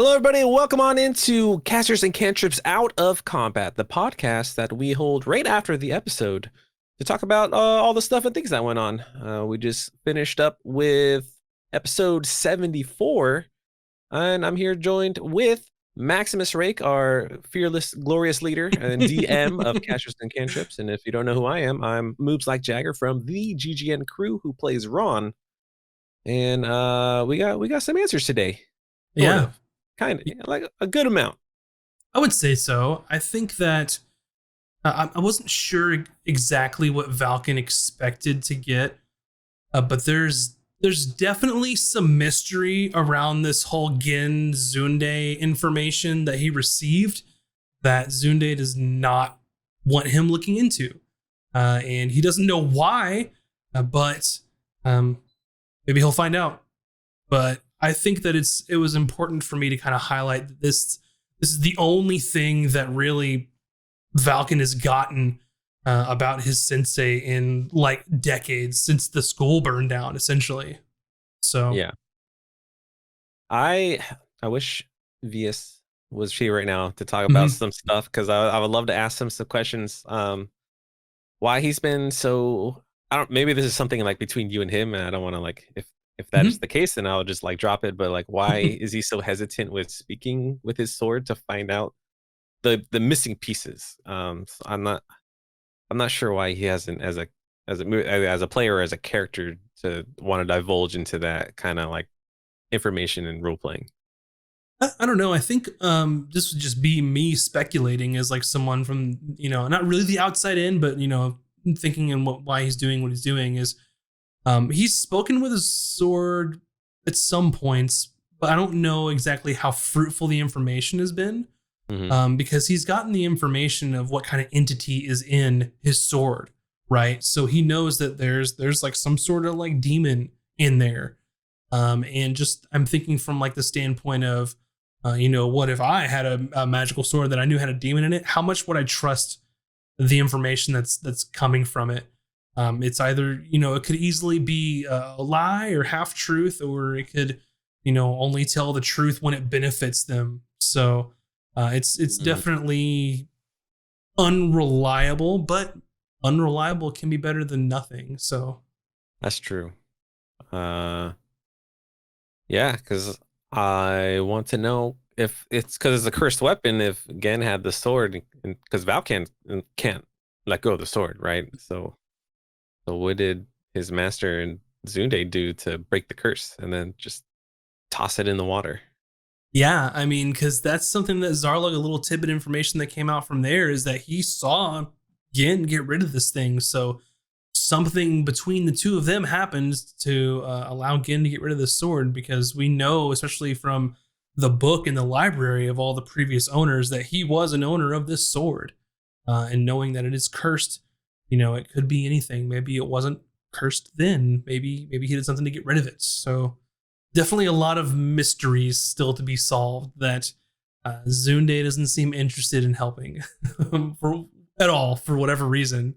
Hello, everybody, and welcome on into Casters and Cantrips Out of Combat, the podcast that we hold right after the episode to talk about all the stuff and things that went on. We just finished up with episode 74, and I'm here joined with Maximus Rake, our fearless, glorious leader and DM of Casters and Cantrips. And if you don't know who I am, I'm Moobs like Jagger from the GGN crew who plays Ron. And we got some answers today. Yeah. Kind of like a good amount. I would say so. I think that I wasn't sure exactly what Valken expected to get, but there's definitely some mystery around this whole Gin Zunde information that he received that Zunde does not want him looking into, and he doesn't know why, but maybe he'll find out. But I think that it was important for me to kind of highlight that this is the only thing that really Valken has gotten about his sensei in like decades since the school burned down, essentially. So yeah, I wish Vias was here right now to talk about some stuff, because I would love to ask him some questions. Why he's been so, I don't, maybe this is something like between you and him, and I don't want to like, if that is the case, then I'll just like drop it. But like, why is he so hesitant with speaking with his sword to find out the missing pieces? So I'm not sure why he hasn't, as a player or as a character, to want to divulge into that kind of like information and role playing. I don't know. I think this would just be me speculating as like someone from, not really the outside in, but thinking and why he's doing what he's doing is. He's spoken with his sword at some points, but I don't know exactly how fruitful the information has been, because he's gotten the information of what kind of entity is in his sword, right? So he knows that there's like some sort of like demon in there. And just I'm thinking from like the standpoint of, what if I had a magical sword that I knew had a demon in it? How much would I trust the information that's coming from it? It's either, it could easily be a lie or half truth, or it could, only tell the truth when it benefits them. So it's definitely unreliable, but unreliable can be better than nothing. So that's true. Yeah, because I want to know if it's because it's a cursed weapon. If Gen had the sword, because Val can't let go of the sword, right? So what did his master and Zunde do to break the curse and then just toss it in the water? Yeah, I mean, because that's something that Zarlog, a little tidbit information that came out from there, is that he saw Gin get rid of this thing. So something between the two of them happened to allow Gin to get rid of this sword, because we know, especially from the book in the library of all the previous owners, that he was an owner of this sword. And knowing that it is cursed, it could be anything. Maybe it wasn't cursed then. Maybe he did something to get rid of it. So definitely a lot of mysteries still to be solved that Zunde doesn't seem interested in helping at all for whatever reason.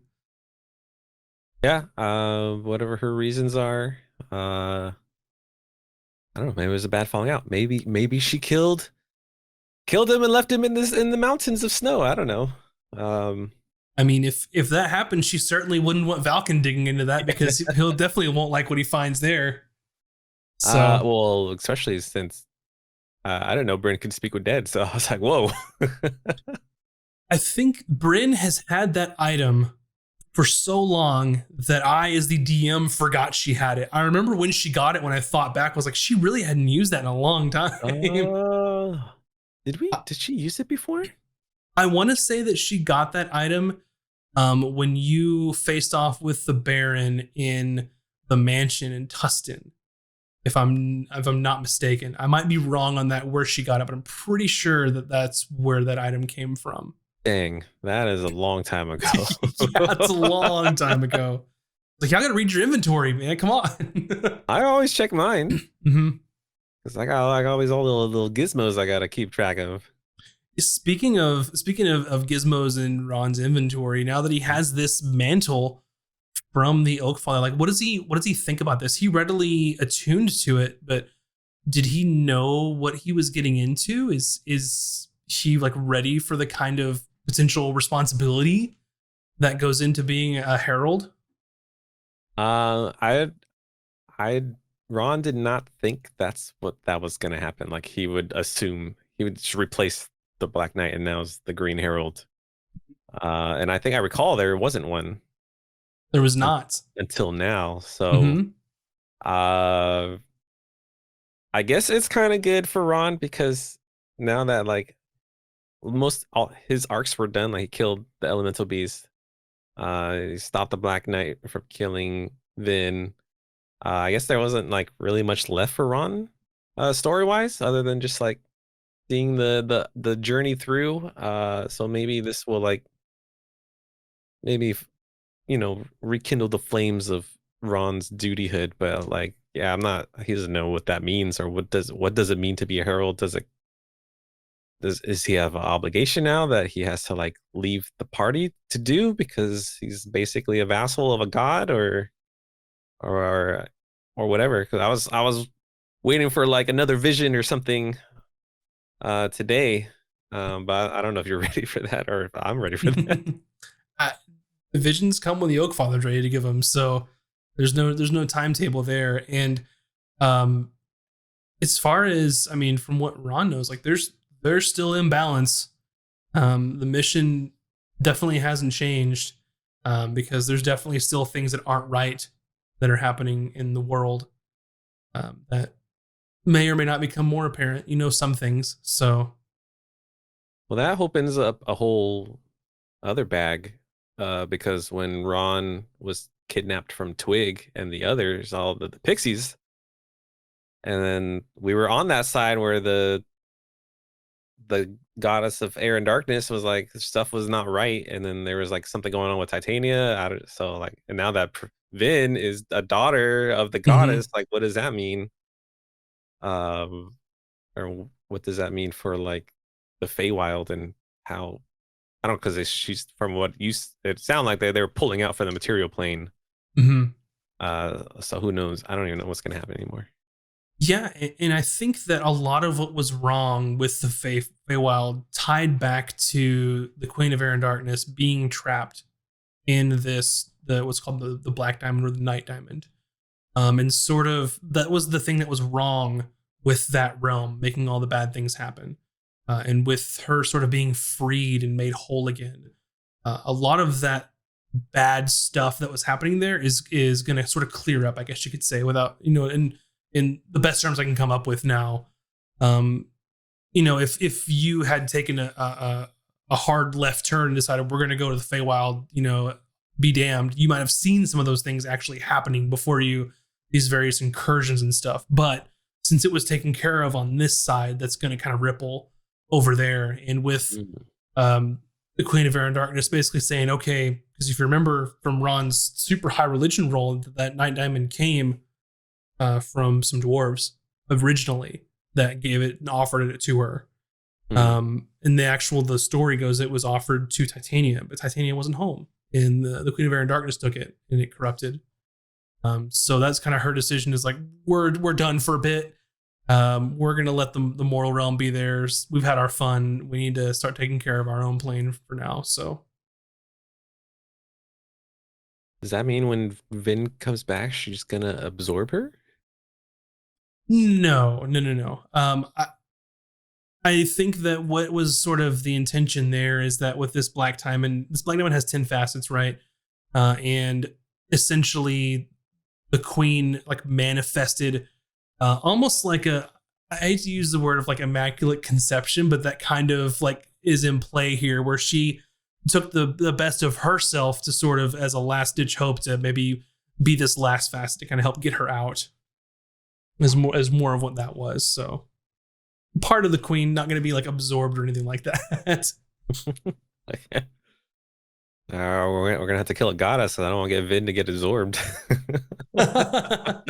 Yeah, whatever her reasons are. I don't know. Maybe it was a bad falling out. Maybe she killed him and left him in the mountains of snow. I don't know. I mean, if that happened, she certainly wouldn't want Valken digging into that, because he'll definitely won't like what he finds there. So, well, especially since I don't know, Bryn could speak with dead, so I was like, whoa. I think Bryn has had that item for so long that I, as the DM, forgot she had it. I remember when she got it, when I thought back, I was like, she really hadn't used that in a long time. Did she use it before? I want to say that she got that item when you faced off with the Baron in the mansion in Tustin. If I'm not mistaken, I might be wrong on that where she got it, but I'm pretty sure that that's where that item came from. Dang, that is a long time ago. Yeah, it's a long time ago. Like, y'all gotta read your inventory, man. Come on. I always check mine. Because I got like always all the little gizmos I gotta keep track of. Speaking of gizmos in Ron's inventory, now that he has this mantle from the Oak Father, like what does he think about this? He readily attuned to it, but did he know what he was getting into? Is he like ready for the kind of potential responsibility that goes into being a herald? I I Ron did not think that's what that was gonna happen. Like he would assume he would just replace the Black Knight and now it's the Green Herald. And I think I recall there wasn't one There was un not. until now. So Mm-hmm. uh I guess it's kind of good for Ron because now that like most all his arcs were done, like he killed the elemental beast, he stopped the Black Knight from killing Vin. I guess there wasn't like really much left for Ron, story wise, other than just like seeing the journey through. So maybe this will like maybe rekindle the flames of Ron's dutyhood. But like, yeah, I'm not. He doesn't know what that means, or what does it mean to be a herald? Is he have an obligation now that he has to like leave the party to do because he's basically a vassal of a god, or or whatever? Because I was waiting for like another vision or something today. But I don't know if you're ready for that or if I'm ready for that. I, the visions come when the Oak Father's ready to give them. So there's no timetable there. And um, as far as I mean, from what Ron knows, like there's still imbalance. The mission definitely hasn't changed because there's definitely still things that aren't right that are happening in the world that may or may not become more apparent. You know, some things. So Well, that opens up a whole other bag, because when Ron was kidnapped from Twig and the others, all the pixies, and then we were on that side where the goddess of air and darkness was like stuff was not right, and then there was like something going on with Titania. So like, and now that Vin is a daughter of the mhm. goddess, like what does that mean? Um, or what does that mean for like the Feywild and how I don't because she's from what you it sound like they were pulling out for the material plane. Mhm. So who knows? I don't even know what's gonna happen anymore. Yeah, and I think that a lot of what was wrong with the Feywild tied back to the Queen of Air and Darkness being trapped in this the what's called the Black Diamond or the Night Diamond. And sort of that was the thing that was wrong with that realm, making all the bad things happen. And with her sort of being freed and made whole again, a lot of that bad stuff that was happening there is going to sort of clear up, I guess you could say, without in the best terms I can come up with now. Um, if you had taken a hard left turn and decided we're going to go to the Feywild, be damned, you might have seen some of those things actually happening before you, these various incursions and stuff. But since it was taken care of on this side, that's going to kind of ripple over there. And with Mm. um, the Queen of Air and Darkness basically saying, okay, because if you remember from Ron's super high religion role, that Night Diamond came from some dwarves originally that gave it and offered it to her. Mm. And the story goes it was offered to Titania, but Titania wasn't home. And the Queen of Air and Darkness took it and it corrupted. So that's kind of her decision is like, we're done for a bit. We're gonna let the moral realm be theirs. We've had our fun. We need to start taking care of our own plane for now. So Does that mean when Vin comes back, she's gonna absorb her? no, no, no, no. I think that what was sort of the intention there is that with this Black Diamond has 10 facets, right? And essentially the queen like manifested almost like I hate to use the word of like immaculate conception, but that kind of like is in play here where she took the best of herself to sort of as a last ditch hope to maybe be this last facet to kind of help get her out as more of what that was. So part of the queen not going to be like absorbed or anything like that. We're gonna have to kill a goddess, and I don't want to get Vin to get absorbed. I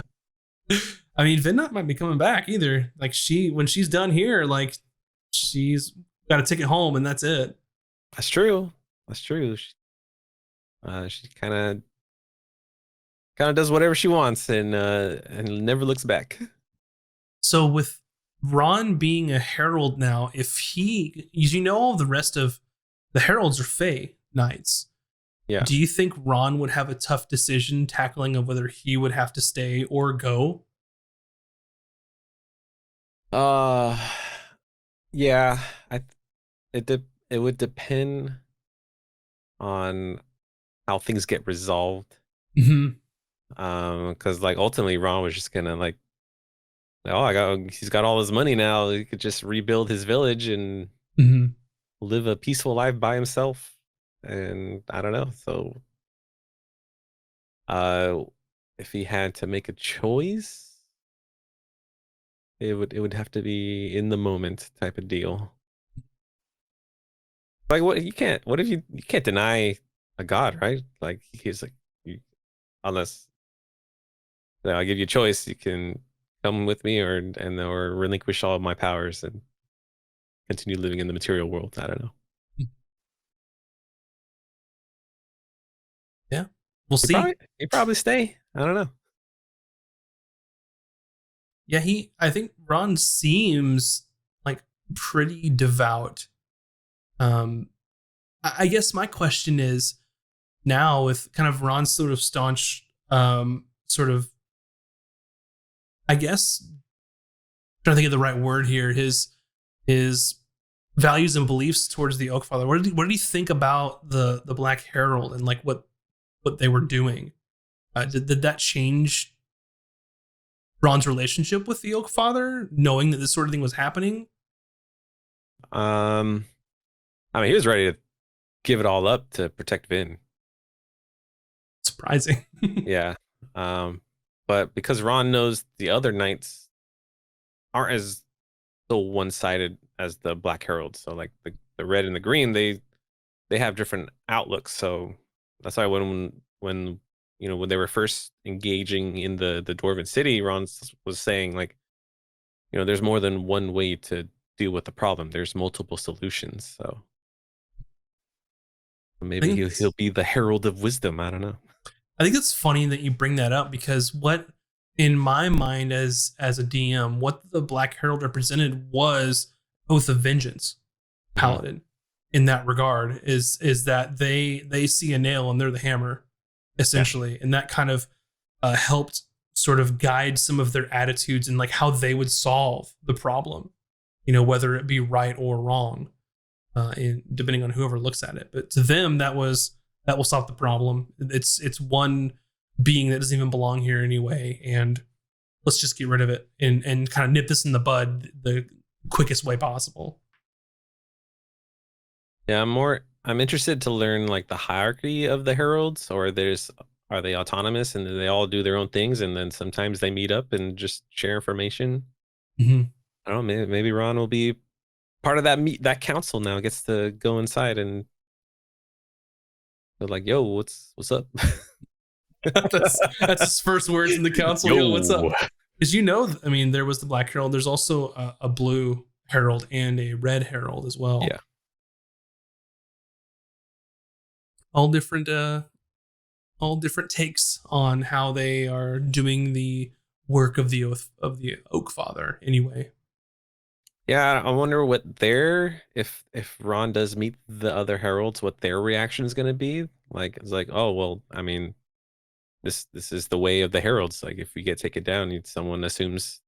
mean, Vidnot might be coming back either. Like when she's done here, like she's got a ticket home and that's it. That's true. That's true. She kind of does whatever she wants and never looks back. So with Ron being a herald now, if he, you know, all the rest of the heralds are Fey knights. Yeah. Do you think Ron would have a tough decision tackling of whether he would have to stay or go? Uh, yeah. It would depend on how things get resolved. Mm-hmm. Because like ultimately Ron was just gonna like, oh, he's got all his money now. He could just rebuild his village and Mm-hmm. live a peaceful life by himself. And I don't know. So, uh, if he had to make a choice, it would have to be in the moment type of deal. Like what you can't. What if you can't deny a god, right? Like he's like, you, unless I'll give you a choice, you can come with me or relinquish all of my powers and continue living in the material world. I don't know. Yeah, we'll He see. probably stay. I don't know. Yeah, I think Ron seems like pretty devout. Um, I guess my question is now with kind of Ron's sort of staunch, sort of, I guess, trying to think of the right word here. His values and beliefs towards the Oak Father. What did he think about the Black Herald and like what they were doing? Did that change Ron's relationship with the Oak Father, knowing that this sort of thing was happening? Um, I mean, he was ready to give it all up to protect Vin. Surprising. Yeah. Um, but because Ron knows the other knights aren't as so one-sided as the Black Herald, so like the red and the green, they have different outlooks. So that's why when when they were first engaging in the Dwarven city, Ron was saying like, there's more than one way to deal with the problem. There's multiple solutions. So I maybe think he'll be the herald of wisdom. I don't know. I think it's funny that you bring that up because what in my mind as a DM, what the Black Herald represented was Oath of Vengeance Mhm. paladin in that regard is that they see a nail and they're the hammer Yeah. essentially, and that kind of helped sort of guide some of their attitudes and like how they would solve the problem, whether it be right or wrong, depending on whoever looks at it. But to them, that will solve the problem. It's one being that doesn't even belong here anyway, and let's just get rid of it and kind of nip this in the bud the quickest way possible. Yeah, I'm interested to learn like the hierarchy of the heralds, or are they autonomous and they all do their own things and then sometimes they meet up and just share information? Mm-hmm. I don't know, maybe Ron will be part of that council now, gets to go inside and they're like, "Yo, what's up?" That's his first words in the council. Yo, what's Yo. up? Because I mean, there was the Black Herald. There's also a blue herald and a red herald as well. Yeah. All different, all different takes on how they are doing the work of the Oak Father. Anyway, Yeah, I wonder what if Ron does meet the other heralds, what their reaction is going to be. Like it's like, "Oh, well, I mean, this is the way of the heralds. Like if we get taken down, someone assumes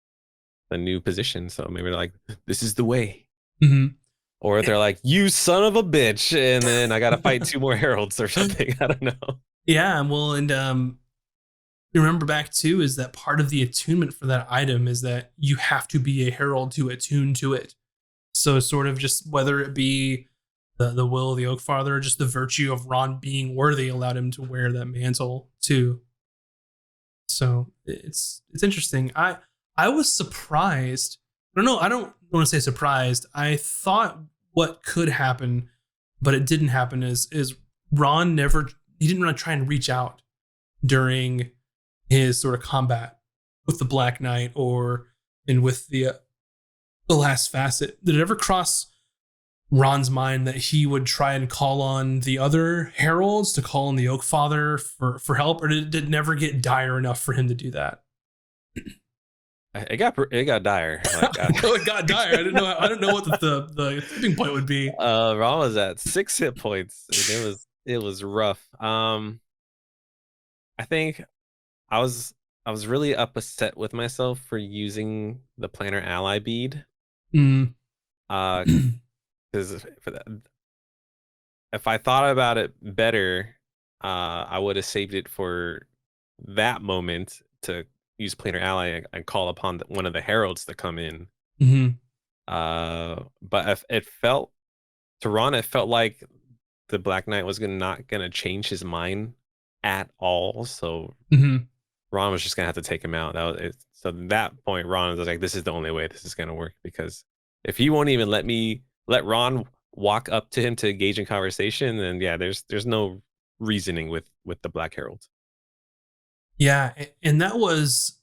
a new position. So maybe they're like, this is the way." mm-hmm. Or they're like, "You son of a bitch," and then I gotta fight two more heralds or something. I don't know. Yeah. Well, and remember back too is that part of the attunement for that item is that you have to be a herald to attune to it. So sort of just whether it be the will of the Oak Father or just the virtue of Ron being worthy allowed him to wear that mantle too. So it's interesting. I was surprised. I don't know. I don't want to say surprised. I thought what could happen, but it didn't happen. Is Ron never? He didn't really try and reach out during his sort of combat with the Black Knight or and with the last facet. Did it ever cross Ron's mind that he would try and call on the other heralds to call on the Oak Father for help, or did it never get dire enough for him to do that? it got dire. Like Oh, it got dire. I didn't know what the tipping point would be. Ron was at 6 hit points, and it was rough. I think I was I was really upset with myself for using the planner ally bead. Mm. Uh, because if I thought about it better, I would have saved it for that moment to use planar ally and call upon one of the heralds to come in. Hmm. But if it felt to Ron, it felt like the Black Knight was not gonna change his mind at all. So Hmm. Ron was just gonna have to take him out. That was it. So at that point, Ron was like, "This is the only way this is gonna work." Because if he won't even let Ron walk up to him to engage in conversation, then yeah, there's no reasoning with the Black Herald. Yeah, and that was,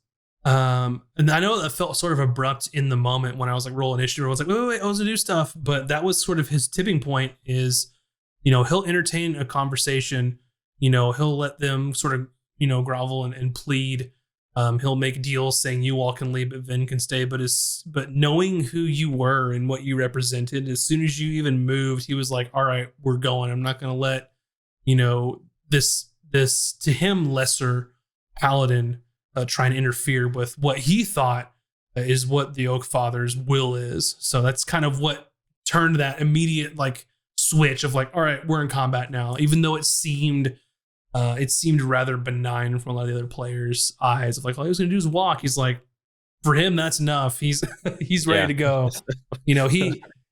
and I know that felt sort of abrupt in the moment when I was like roll initiative. I was like, wait, I was to do stuff, but that was sort of his tipping point. Is, he'll entertain a conversation. He'll let them sort of grovel and plead. He'll make deals saying you all can leave, but Vin can stay. But knowing who you were and what you represented, as soon as you even moved, he was like, all right, we're going. I'm not going to let this to him lesser paladin trying to interfere with what he thought is what the Oak Father's will is. So that's kind of what turned that immediate like switch of like, all right, we're in combat now. Even though it seemed rather benign from a lot of the other players' eyes of like, all he was going to do is walk. He's like, for him, that's enough. He's he's ready Yeah. to go.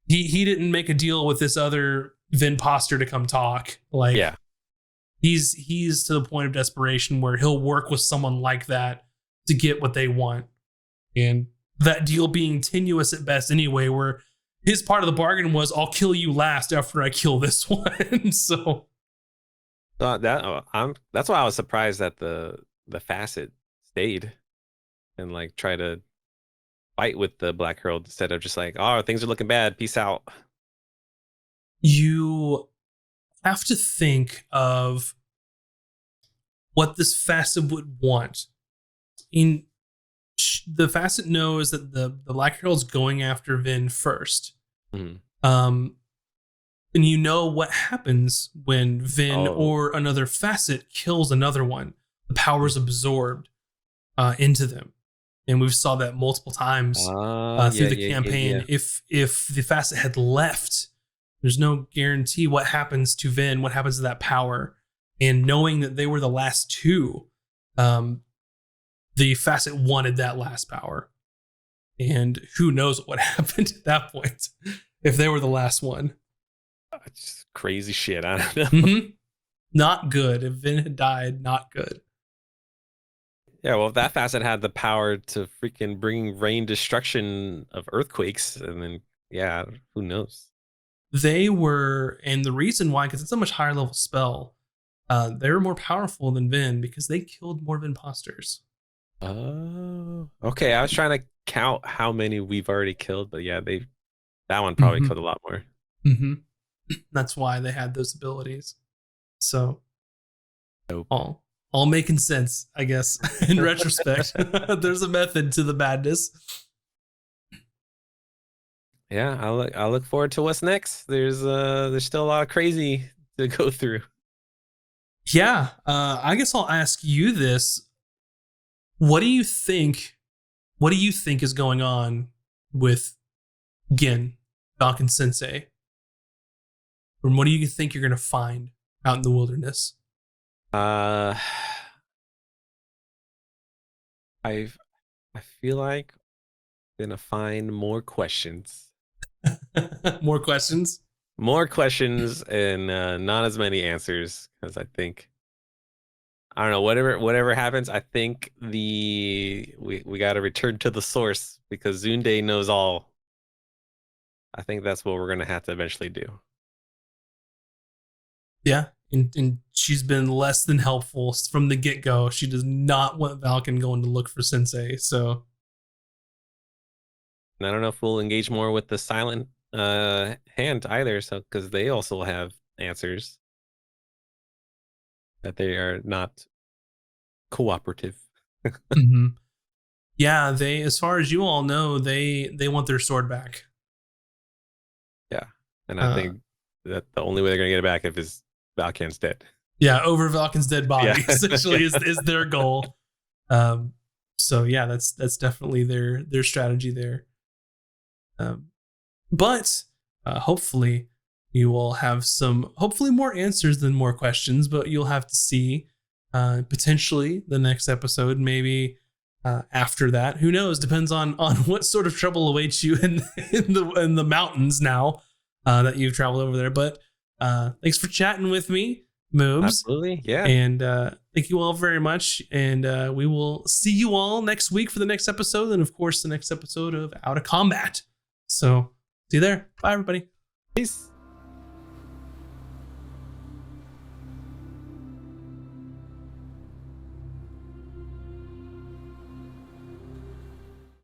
He didn't make a deal with this other Vin Poster to come talk. Like, Yeah. he's to the point of desperation where he'll work with someone like that to get what they want, and that deal being tenuous at best anyway, where his part of the bargain was I'll kill you last after I kill this one. So That's why I was surprised that the facet stayed and like try to fight with the Black Herald instead of just like, oh, things are looking bad, peace out. you have to think of what this facet would want. In the facet knows that the Black Herald's going after Vin first. Mhm. And what happens when Vin Oh, or another facet kills another one. The power is absorbed into them, and we've saw that multiple times through yeah, the yeah, yeah, yeah. campaign. If the facet had left, there's no guarantee what happens to Vin, what happens to that power. And knowing that they were the last two, the facet wanted that last power. And who knows what would happen at that point if they were the last one. It's just crazy shit. I don't know. Mm-hmm. Not good. If Vin had died, not good. Yeah, well, if that facet had the power to freaking bring rain destruction of earthquakes, and then yeah, who knows? They were, and the reason why, because it's a much higher level spell, they were more powerful than Vin because they killed more Vinposters. Oh, okay. I was trying to count how many we've already killed, but yeah, that one probably Mm-hmm. killed a lot more. Mm-hmm. That's why they had those abilities. So Nope. all making sense, I guess. In retrospect, there's a method to the madness. Yeah, I look forward to what's next. There's still a lot of crazy to go through. Yeah, I guess I'll ask you this: What do you think? What do you think is going on with Gin, Falcon Sensei? And what do you think you're going to find out in the wilderness? Uh, I I feel like I'm gonna find more questions, and not as many answers because I think I don't know whatever happens. I think we got to return to the source because Zunde knows all. I think that's what we're gonna have to eventually do. Yeah, and she's been less than helpful from the get go. She does not want Falcon going to look for Sensei. So And I don't know if we'll engage more with the silent hand either, so because they also have answers that they are not cooperative. mhm. Yeah, they, as far as you all know, they want their sword back. Yeah, and I Uh, think that the only way they're gonna get it back if is Valkan's dead. yeah, over Valken's dead Yeah, body essentially is their goal. Um, so yeah, that's definitely their strategy there. Um, but hopefully you will have some, hopefully more answers than more questions. But you'll have to see potentially the next episode, maybe after that. Who knows? Depends on what sort of trouble awaits you in the mountains now that you've traveled over there. But thanks for chatting with me, Moobs. absolutely. Yeah. And thank you all very much. And we will see you all next week for the next episode. And of course, the next episode of Out of Combat. So see you there. Bye, everybody. Peace.